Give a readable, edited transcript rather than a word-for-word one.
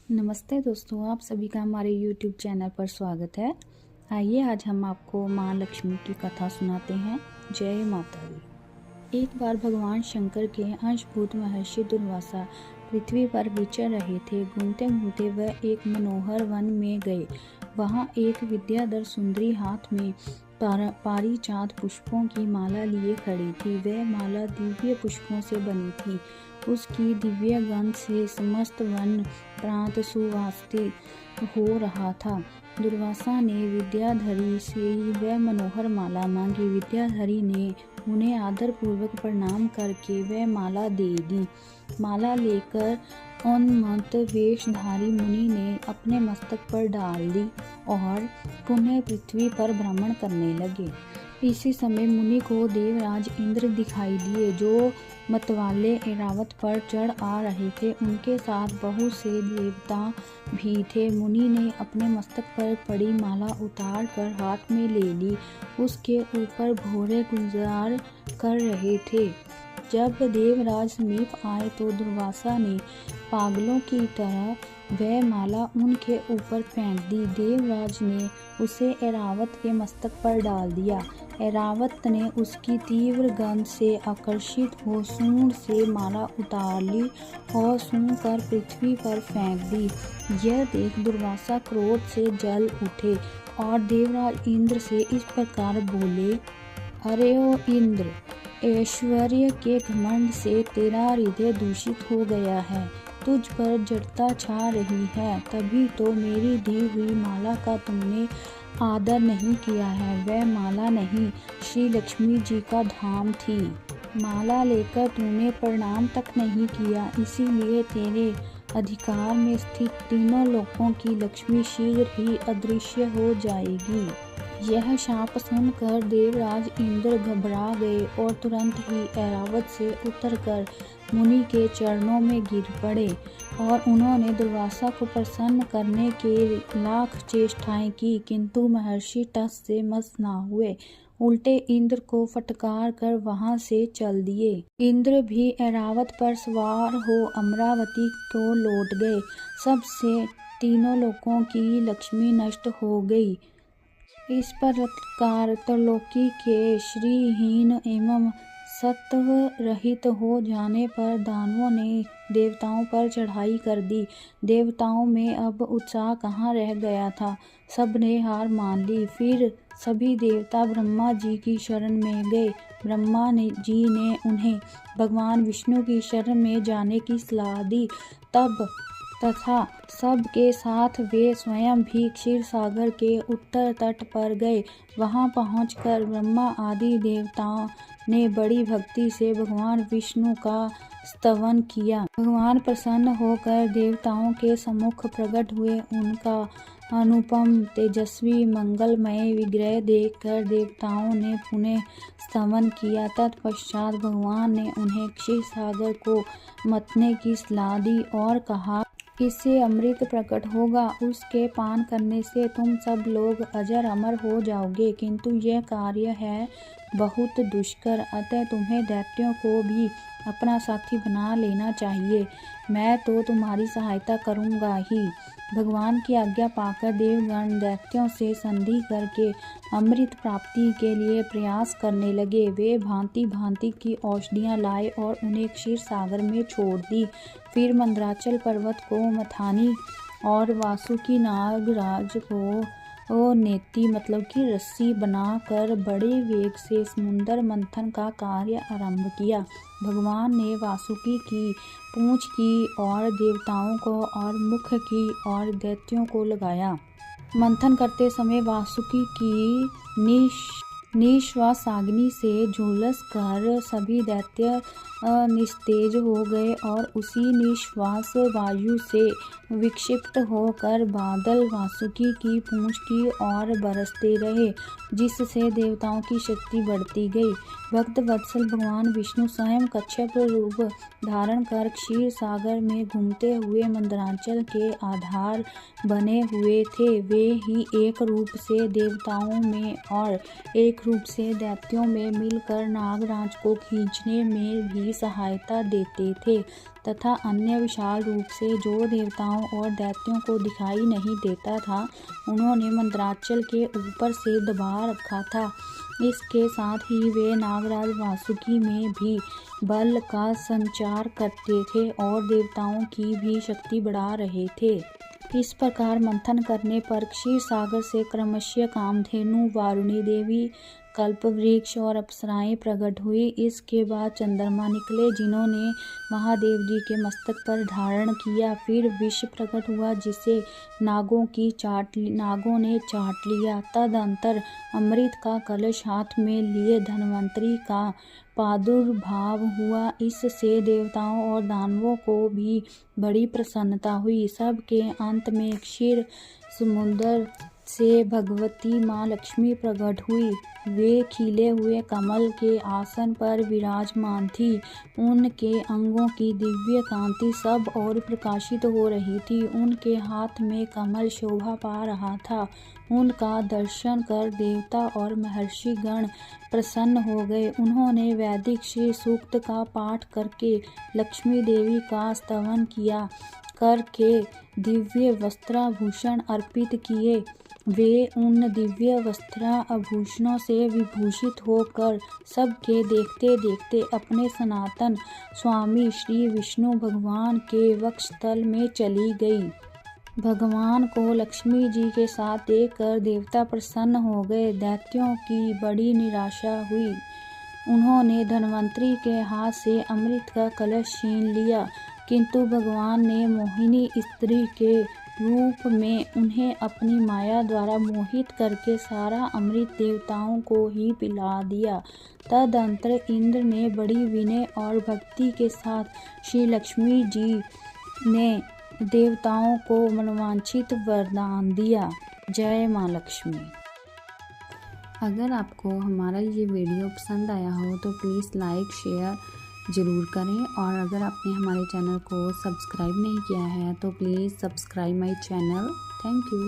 नमस्ते दोस्तों, आप सभी का हमारे YouTube चैनल पर स्वागत है। आइए आज हम आपको माँ लक्ष्मी की कथा सुनाते हैं। जय माता दी। एक बार भगवान शंकर के अंशभूत महर्षि दुर्वासा पृथ्वी पर विचर रहे थे। घूमते घूमते वह एक मनोहर वन में गए। वहाँ एक विद्याधर सुंदरी हाथ में पारिजात पुष्पों की माला लिए खड़ी थी। वह माला दिव्य पुष्पों से बनी थी। उसकी दिव्य गंध से समस्त वन प्रांत सुवासित हो रहा था। दुर्वासा ने विद्याधरी से वह मनोहर माला मांगी। विद्याधरी ने उन्हें आदर पूर्वक प्रणाम करके वह माला दे दी। माला लेकर उन्मत्त वेशधारी मुनि ने अपने मस्तक पर डाल दी और पुनः पृथ्वी पर भ्रमण करने लगे। इसी समय मुनि को देवराज इंद्र दिखाई दिए, जो मतवाले ऐरावत पर चढ़ आ रहे थे। उनके साथ बहुत से देवता भी थे। मुनि ने अपने मस्तक पर पड़ी माला उतार कर हाथ में ले ली। उसके ऊपर भौरे गुलजार कर रहे थे। जब देवराज समीप आए तो दुर्वासा ने पागलों की तरह वह माला उनके ऊपर फेंक दी। देवराज ने उसे ऐरावत के मस्तक पर डाल दिया। ऐरावत ने उसकी तीव्र गंध से आकर्षित हो सूंड से माला उतार ली और सूंघ कर पृथ्वी पर फेंक दी। यह देख दुर्वासा क्रोध से जल उठे और देवराज इंद्र से इस प्रकार बोले, अरे ओ इंद्र, ऐश्वर्य के घमंड से तेरा हृदय दूषित हो गया है। तुझ पर जड़ता छा रही है, तभी तो मेरी दी हुई माला का तुमने आदर नहीं किया है। वह माला नहीं, श्री लक्ष्मी जी का धाम थी। माला लेकर तूने प्रणाम तक नहीं किया, इसीलिए तेरे अधिकार में स्थित तीनों लोकों की लक्ष्मी शीघ्र ही अदृश्य हो जाएगी। यह शाप सुनकर देवराज इंद्र घबरा गए और तुरंत ही ऐरावत से उतरकर मुनि के चरणों में गिर पड़े और उन्होंने दुर्वासा को प्रसन्न करने के लाख चेष्टाएं की, किंतु महर्षि टस से मस ना हुए। उल्टे इंद्र को फटकार कर वहां से चल दिए। इंद्र भी ऐरावत पर सवार हो अमरावती को लौट गए। सबसे तीनों लोकों की लक्ष्मी नष्ट हो गई। इस प्रकार त्रिलोकी के श्रीहीन एवं सत्व रहित हो जाने पर दानवों ने देवताओं पर चढ़ाई कर दी। देवताओं में अब उत्साह कहाँ रह गया था। सब ने हार मान ली। फिर सभी देवता ब्रह्मा जी की शरण में गए। ब्रह्मा जी ने उन्हें भगवान विष्णु की शरण में जाने की सलाह दी। तथा सब के साथ वे स्वयं भी क्षीर सागर के उत्तर तट पर गए। वहां पहुंचकर ब्रह्मा आदि देवताओं ने बड़ी भक्ति से भगवान विष्णु का स्तवन किया। भगवान प्रसन्न होकर देवताओं के सम्मुख प्रकट हुए। उनका अनुपम तेजस्वी मंगलमय विग्रह देखकर देवताओं ने पुनः स्तवन किया। तत्पश्चात भगवान ने उन्हें क्षीर सागर को मतने की सलाह दी और कहा, इससे अमृत प्रकट होगा, उसके पान करने से तुम सब लोग अजर अमर हो जाओगे, किंतु यह कार्य है बहुत दुष्कर, अतः तुम्हें दैत्यों को भी अपना साथी बना लेना चाहिए। मैं तो तुम्हारी सहायता करूंगा ही। भगवान की आज्ञा पाकर देवगण दैत्यों से संधि करके अमृत प्राप्ति के लिए प्रयास करने लगे। वे भांति भांति की औषधियां लाए और उन्हें क्षीर सागर में छोड़ दी। फिर मंदराचल पर्वत को मथानी और वासुकी नागराज को नेति मतलब कि रस्सी बनाकर बड़े वेग से समुद्र मंथन का कार्य आरंभ किया। भगवान ने वासुकी की पूंछ की और देवताओं को और मुख की और दैत्यों को लगाया। मंथन करते समय वासुकी की निश्वासाग्नि से झुलस कर सभी दैत्य निस्तेज हो गए और उसी निश्वास वायु से विक्षिप्त होकर बादल वासुकी की पूंछ की ओर बरसते रहे, जिससे देवताओं की शक्ति बढ़ती गई। भक्त वत्सल भगवान विष्णु स्वयं कच्छप रूप धारण कर क्षीर सागर में घूमते हुए मंदराचल के आधार बने हुए थे। वे ही एक रूप से देवताओं में और एक शारीरिक रूप से दैत्यों में मिलकर नागराज को खींचने में भी सहायता देते थे तथा अन्य विशाल रूप से जो देवताओं और दैत्यों को दिखाई नहीं देता था उन्होंने मंदराचल के ऊपर से दबा रखा था। इसके साथ ही वे नागराज वासुकी में भी बल का संचार करते थे और देवताओं की भी शक्ति बढ़ा रहे थे। इस प्रकार मंथन करने पर क्षीर सागर से क्रमशः कामधेनु, वारुणी देवी, कल्पवृक्ष और अप्सराएं प्रकट हुई। इसके बाद चंद्रमा निकले जिन्होंने महादेव जी के मस्तक पर धारण किया। फिर विष प्रकट हुआ जिसे नागों ने चाट लिया। तदंतर अमृत का कलश हाथ में लिए धन्वंतरी का प्रादुर्भाव हुआ। इससे देवताओं और दानवों को भी बड़ी प्रसन्नता हुई। सबके अंत में क्षीर समुद्र से भगवती माँ लक्ष्मी प्रकट हुई। वे खिले हुए कमल के आसन पर विराजमान थी। उनके अंगों की दिव्य कांति सब और प्रकाशित हो रही थी। उनके हाथ में कमल शोभा पा रहा था। उनका दर्शन कर देवता और महर्षि गण प्रसन्न हो गए। उन्होंने वैदिक श्री सूक्त का पाठ करके लक्ष्मी देवी का स्तवन किया करके दिव्य वस्त्राभूषण अर्पित किए। वे उन दिव्य वस्त्राभूषणों से विभूषित होकर सबके देखते देखते अपने सनातन स्वामी श्री विष्णु भगवान के वक्षस्थल में चली गई। भगवान को लक्ष्मी जी के साथ देखकर देवता प्रसन्न हो गए। दैत्यों की बड़ी निराशा हुई। उन्होंने धन्वंतरी के हाथ से अमृत का कलश छीन लिया, किंतु भगवान ने मोहिनी स्त्री के रूप में उन्हें अपनी माया द्वारा मोहित करके सारा अमृत देवताओं को ही पिला दिया। तदंतर इंद्र ने बड़ी विनय और भक्ति के साथ श्री लक्ष्मी जी ने देवताओं को मनोवांछित वरदान दिया। जय माँ लक्ष्मी। अगर आपको हमारा ये वीडियो पसंद आया हो तो प्लीज़ लाइक शेयर ज़रूर करें और अगर आपने हमारे चैनल को सब्सक्राइब नहीं किया है तो please subscribe my channel. Thank you.